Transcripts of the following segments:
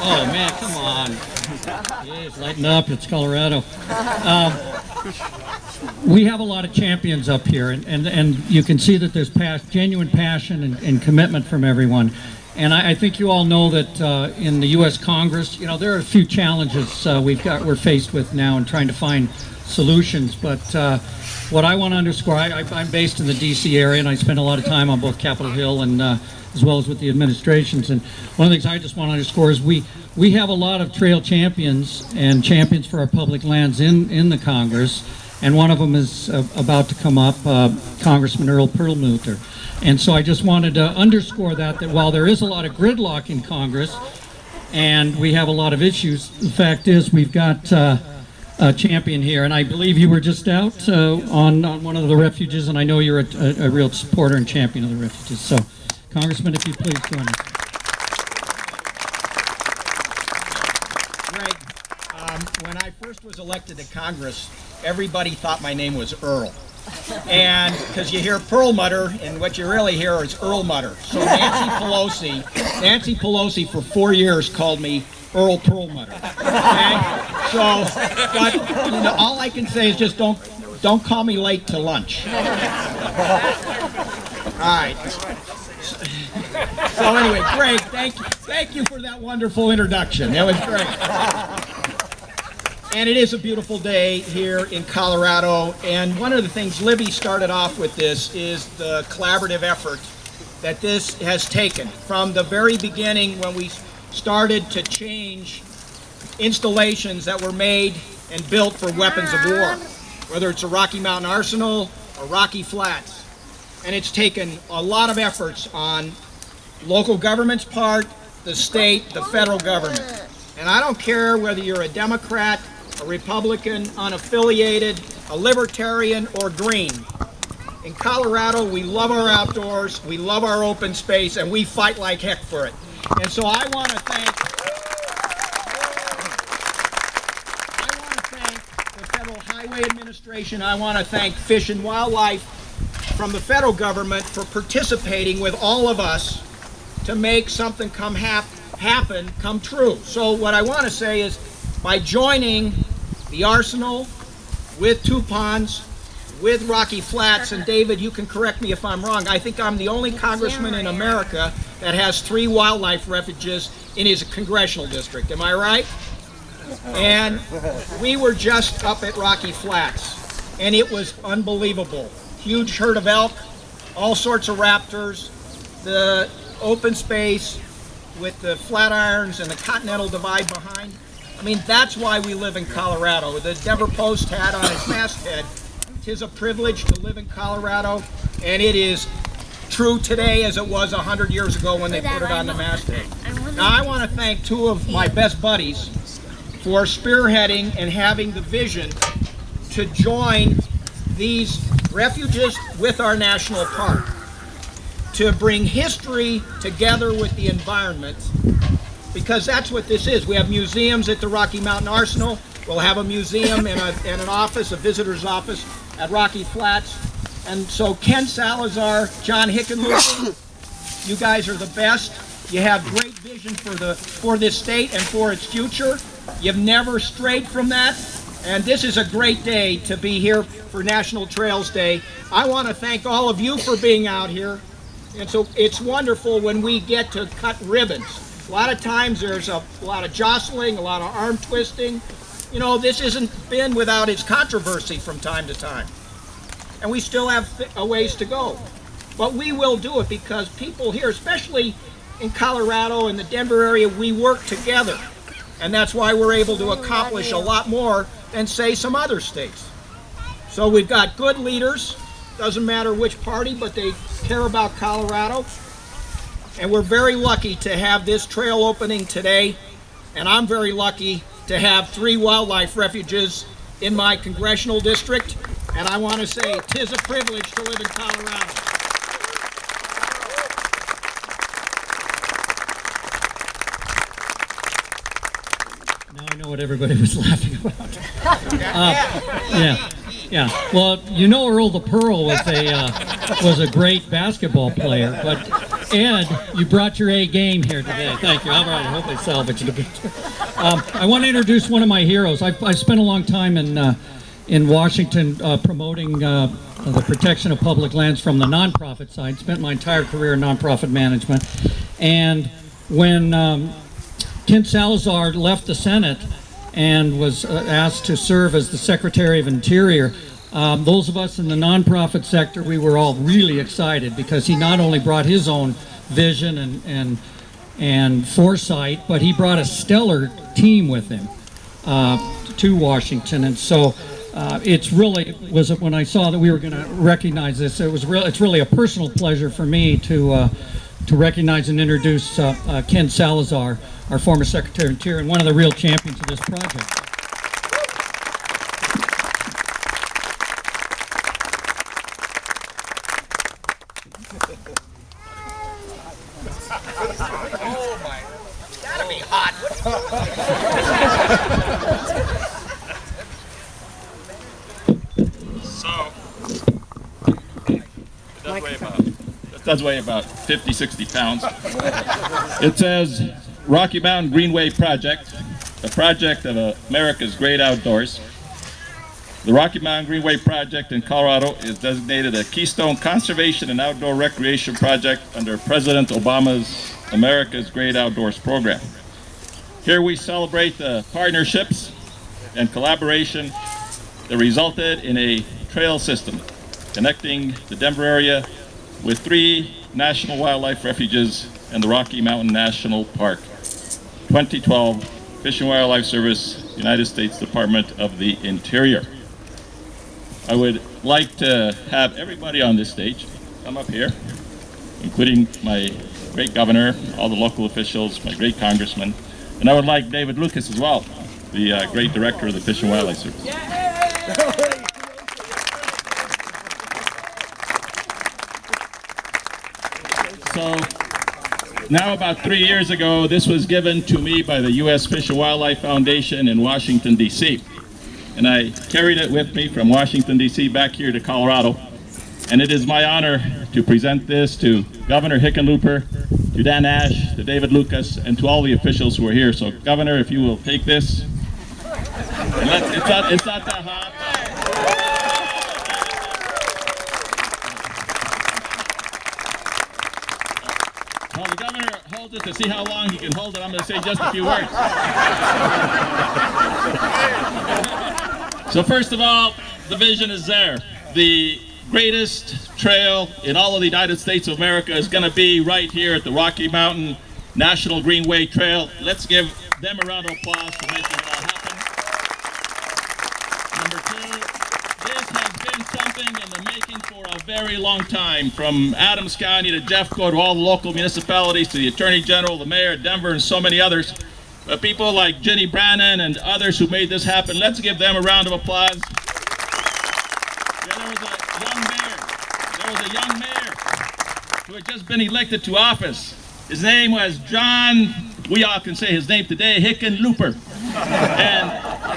Oh, man, come on. Jeez, lighten up. It's Colorado. We have a lot of champions up here, and you can see that there's genuine passion and commitment from everyone. And I think you all know that in the U.S. Congress, you know, there are a few challenges we're faced with now in trying to find solutions. But what I want to underscore, I'm based in the D.C. area, and I spend a lot of time on both Capitol Hill and as well as with the administrations. And one of the things I just want to underscore is we have a lot of trail champions and champions for our public lands in the Congress. And one of them is about to come up, Congressman Earl Perlmutter. And so I just wanted to underscore that while there is a lot of gridlock in Congress and we have a lot of issues, the fact is we've got a champion here. And I believe you were just out on one of the refuges, and I know you're a real supporter and champion of the refuges. So, Congressman, if you please join us. Greg, when I first was elected to Congress, everybody thought my name was Earl. And because you hear Perlmutter, and what you really hear is Earl Mutter. So Nancy Pelosi for 4 years called me Earl Perlmutter. Okay? So, but, you know, all I can say is just don't call me late to lunch. All right. So anyway, Greg, thank you for that wonderful introduction. That was great. And it is a beautiful day here in Colorado. And one of the things Libby started off with this is the collaborative effort that this has taken from the very beginning when we started to change installations that were made and built for weapons of war, whether it's a Rocky Mountain Arsenal or Rocky Flats. And it's taken a lot of efforts on local government's part, the state, the federal government. And I don't care whether you're a Democrat, a Republican, unaffiliated, a libertarian, or green. In Colorado, we love our outdoors, we love our open space, and we fight like heck for it. And so I want to thank the Federal Highway Administration. I want to thank Fish and Wildlife from the federal government for participating with all of us to make something come true. So what I want to say is, by joining the Arsenal with two ponds, with Rocky Flats, and David, you can correct me if I'm wrong, I think I'm the only congressman in America that has 3 wildlife refuges in his congressional district. Am I right? And we were just up at Rocky Flats, and it was unbelievable. Huge herd of elk, all sorts of raptors, the open space with the Flatirons and the Continental Divide behind. I mean, that's why we live in Colorado. The Denver Post had on its masthead, "'Tis a privilege to live in Colorado," and it is true today as it was 100 years ago when they put it on the masthead. Now, I want to thank 2 of my best buddies for spearheading and having the vision to join these refuges with our national park, to bring history together with the environment, because that's what this is. We have museums at the Rocky Mountain Arsenal. We'll have a museum and an office, a visitor's office at Rocky Flats. And so Ken Salazar, John Hickenlooper, you guys are the best. You have great vision for this state and for its future. You've never strayed from that. And this is a great day to be here for National Trails Day. I want to thank all of you for being out here. And so it's wonderful when we get to cut ribbons. A lot of times there's a lot of jostling, a lot of arm twisting. You know, this hasn't been without its controversy from time to time. And we still have a ways to go. But we will do it because people here, especially in Colorado and the Denver area, we work together. And that's why we're able to accomplish a lot more than, say, some other states. So we've got good leaders, doesn't matter which party, but they care about Colorado. And we're very lucky to have this trail opening today. And I'm very lucky to have 3 wildlife refuges in my congressional district. And I want to say, 'tis a privilege to live in Colorado. Now I know what everybody was laughing about. Yeah. Well, you know, Earl the Pearl was a great basketball player, but Ed, you brought your A game here today. Thank you. All right, I hope I salvaged it. I want to introduce one of my heroes. I spent a long time in Washington promoting the protection of public lands from the nonprofit side. Spent my entire career in nonprofit management. And when Ken Salazar left the Senate and was asked to serve as the Secretary of Interior, those of us in the nonprofit sector, we were all really excited because he not only brought his own vision and foresight, but he brought a stellar team with him to Washington. And so it's really when I saw that we were going to recognize this, it's really a personal pleasure for me to recognize and introduce Ken Salazar, our former Secretary of Interior, and one of the real champions of this project. Oh my, gotta be hot. It does weigh about 50, 60 pounds. It says Rocky Mountain Greenway Project, a project of America's great outdoors. The Rocky Mountain Greenway Project in Colorado is designated a Keystone Conservation and Outdoor Recreation Project under President Obama's America's Great Outdoors program. Here we celebrate the partnerships and collaboration that resulted in a trail system connecting the Denver area with 3 national wildlife refuges and the Rocky Mountain National Park. 2012 Fish and Wildlife Service, United States Department of the Interior. I would like to have everybody on this stage come up here, including my great governor, all the local officials, my great congressman, and I would like David Lucas as well, the great director of the Fish and Wildlife Service. So now about 3 years ago, this was given to me by the U.S. Fish and Wildlife Foundation in Washington, D.C. And I carried it with me from Washington, D.C. back here to Colorado. And it is my honor to present this to Governor Hickenlooper, to Dan Ash, to David Lucas, and to all the officials who are here. So Governor, if you will take this. And it's not that hot. Well, the governor holds it to see how long he can hold it. I'm going to say just a few words. So first of all, the vision is there. The greatest trail in all of the United States of America is going to be right here at the Rocky Mountain National Greenway Trail. Let's give them a round of applause for making it all happen. Number 2, this has been something in the making for a very long time, from Adams County to Jeffco to all the local municipalities to the Attorney General, the Mayor of Denver, and so many others. But people like Jenny Brannon and others who made this happen, let's give them a round of applause. Yeah, there was a young mayor who had just been elected to office. His name was John, we all can say his name today, Hickenlooper. And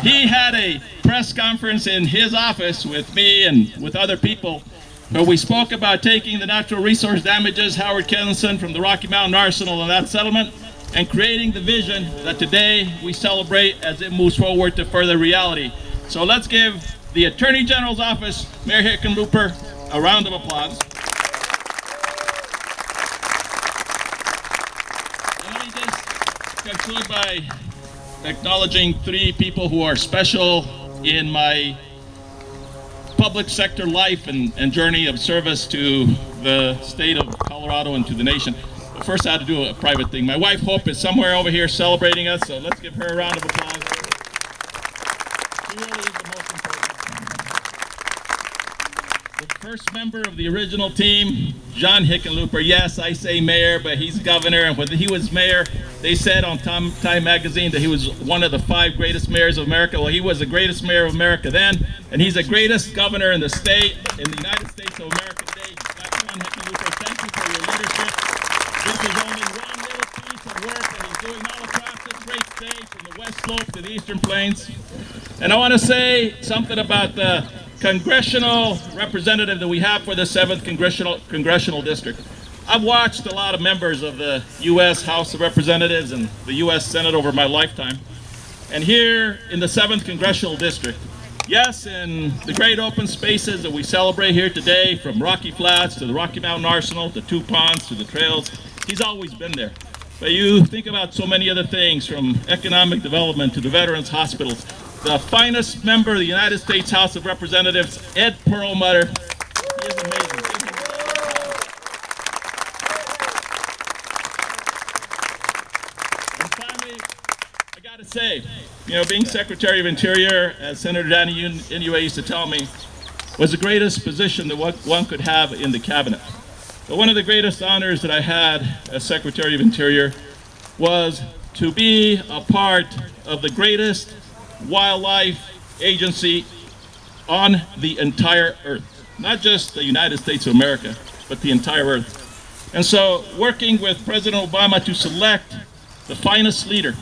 he had a press conference in his office with me and with other people, where we spoke about taking the natural resource damages, Howard Kenneson from the Rocky Mountain Arsenal and that settlement, and creating the vision that today we celebrate as it moves forward to further reality. So let's give the Attorney General's office, Mayor Hickenlooper, a round of applause. And let me just conclude by acknowledging 3 people who are special in my public sector life and journey of service to the state of Colorado and to the nation. But first I had to do a private thing. My wife Hope is somewhere over here celebrating us, so let's give her a round of applause. She really is the most important. The first member of the original team, John Hickenlooper. Yes, I say mayor, but he's governor, and when he was mayor, they said on Time magazine that he was one of the 5 greatest mayors of America. Well, he was the greatest mayor of America then, and he's the greatest governor in the state, in the United States of America today. John Hickenlooper, thank you for your leadership. This is only one little piece of work that he's doing all across this great state, from the West Slope to the Eastern Plains. And I want to say something about the congressional representative that we have for the 7th congressional district. I've watched a lot of members of the U.S. House of Representatives and the U.S. Senate over my lifetime. And here in the 7th Congressional District, yes, in the great open spaces that we celebrate here today, from Rocky Flats to the Rocky Mountain Arsenal, to Two Ponds, to the trails, he's always been there. But you think about so many other things, from economic development to the Veterans Hospitals. The finest member of the United States House of Representatives, Ed Perlmutter, he is amazing. And finally, I gotta say, you know, being Secretary of Interior, as Senator Danny Inouye used to tell me, was the greatest position that one could have in the cabinet. But one of the greatest honors that I had as Secretary of Interior was to be a part of the greatest wildlife agency on the entire earth. Not just the United States of America, but the entire earth. And so, working with President Obama to select the finest leader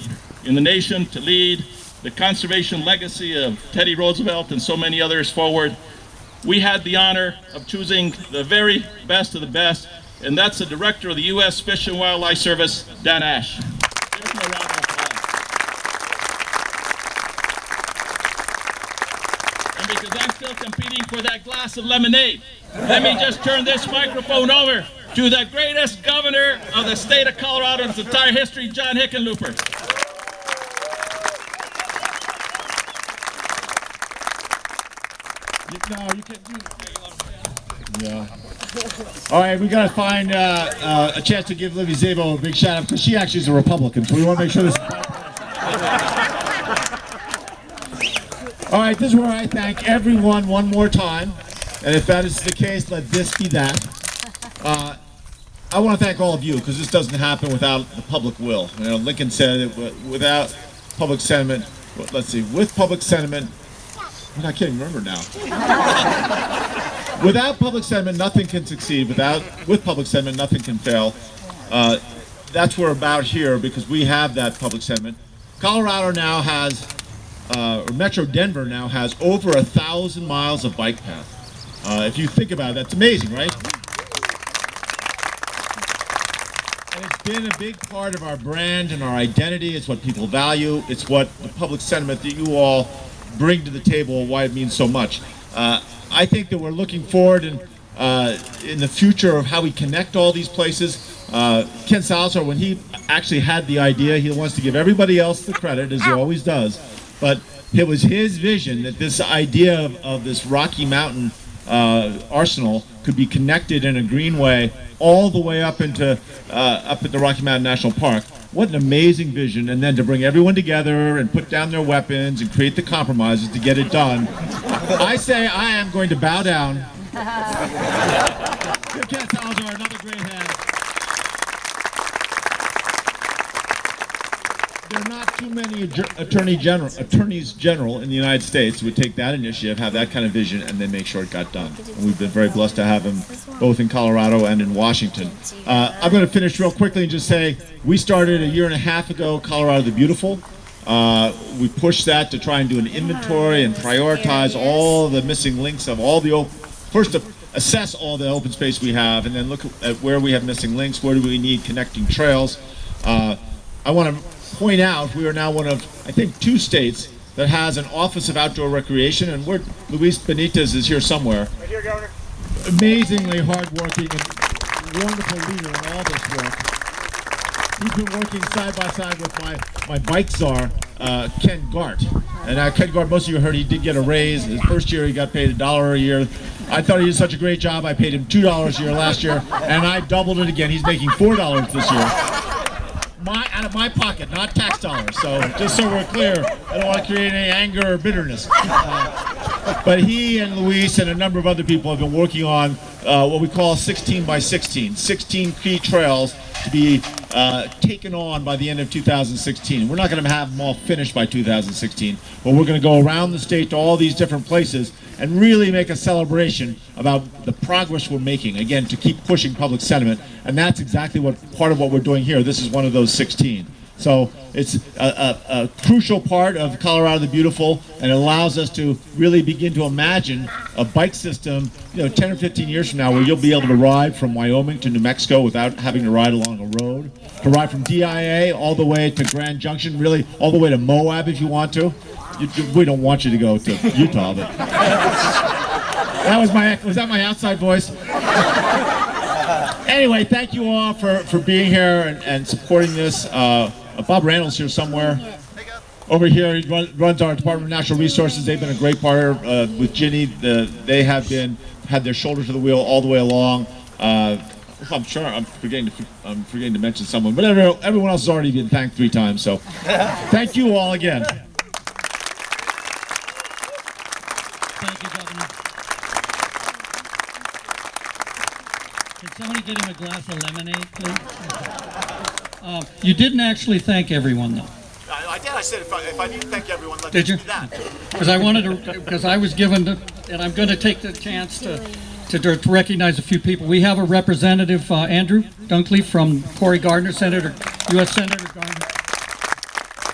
in the nation to lead the conservation legacy of Teddy Roosevelt and so many others forward, we had the honor of choosing the very best of the best, and that's the Director of the U.S. Fish and Wildlife Service, Dan Ash. Give him a round of applause. And because I'm still competing for that glass of lemonade, let me just turn this microphone over to the greatest governor of the state of Colorado in its entire history, John Hickenlooper. No, you can't do that. Yeah. All right, we got to find a chance to give Livy Szabo a big shout out, because she actually is a Republican, so we want to make sure this is all right, this is where I thank everyone one more time, and if that is the case, let this be that. I want to thank all of you, because this doesn't happen without the public will. You know, Lincoln said it, without public sentiment, let's see, with public sentiment, I can't even remember now. Without public sentiment, nothing can succeed. With public sentiment, nothing can fail. That's what we're about here, because we have that public sentiment. Colorado now has, or Metro Denver now has, over 1,000 miles of bike path. If you think about it, that's amazing, right? And it's been a big part of our brand and our identity. It's what people value. It's what the public sentiment that you all bring to the table, why it means so much. I think that we're looking forward in the future of how we connect all these places. Ken Salazar, when he actually had the idea, he wants to give everybody else the credit, as he always does, but it was his vision that this idea of this Rocky Mountain arsenal could be connected in a greenway all the way up into up at the Rocky Mountain National Park. What an amazing vision, and then to bring everyone together and put down their weapons and create the compromises to get it done. I say I am going to bow down. Give Ken Salazar another great hand. There are not too many attorneys general in the United States who would take that initiative, have that kind of vision, and then make sure it got done. And we've been very blessed to have him both in Colorado and in Washington. I'm going to finish real quickly and just say, we started a year and a half ago, Colorado the Beautiful. We pushed that to try and do an inventory and prioritize all the missing links of all the first to assess all the open space we have, and then look at where we have missing links, where do we need connecting trails. I want to point out we are now one of, I think, 2 states that has an Office of Outdoor Recreation, and Luis Benitez is here somewhere. Right here, Governor. Amazingly hardworking and wonderful leader in all this work. He's been working side by side with my bike czar, Ken Gart. And Ken Gart, most of you heard he did get a raise. His first year he got paid $1 a year. I thought he did such a great job. I paid him $2 a year last year, and I doubled it again. He's making $4 this year. Out of my pocket, not tax dollars. So just so we're clear, I don't want to create any anger or bitterness. But he and Luis and a number of other people have been working on what we call 16 by 16, 16 key trails to be taken on by the end of 2016. We're not going to have them all finished by 2016, but we're going to go around the state to all these different places and really make a celebration about the progress we're making, again, to keep pushing public sentiment. And that's exactly what part of what we're doing here. This is one of those 16. So it's a crucial part of Colorado the Beautiful, and it allows us to really begin to imagine a bike system, 10 or 15 years from now, where you'll be able to ride from Wyoming to New Mexico without having to ride along a road, to ride from DIA all the way to Grand Junction, really all the way to Moab if you want to. We don't want you to go to Utah, but was that my outside voice? Anyway, thank you all for being here and supporting this. Bob Randall's here somewhere. Over here, he runs our Department of Natural Resources. They've been a great partner with Ginny. They have had their shoulder to the wheel all the way along. I'm sure I'm forgetting to mention someone, but everyone else has already been thanked 3 times. So, thank you all again. Thank you, Governor. Can somebody get him a glass of lemonade, please? You didn't actually thank everyone, though. I did. I said if I need to thank everyone, let me do that. Because I wanted to, because I was given, and I'm going to take the chance to recognize a few people. We have a representative, Andrew Dunkley from Cory Gardner, U.S. Senator Gardner.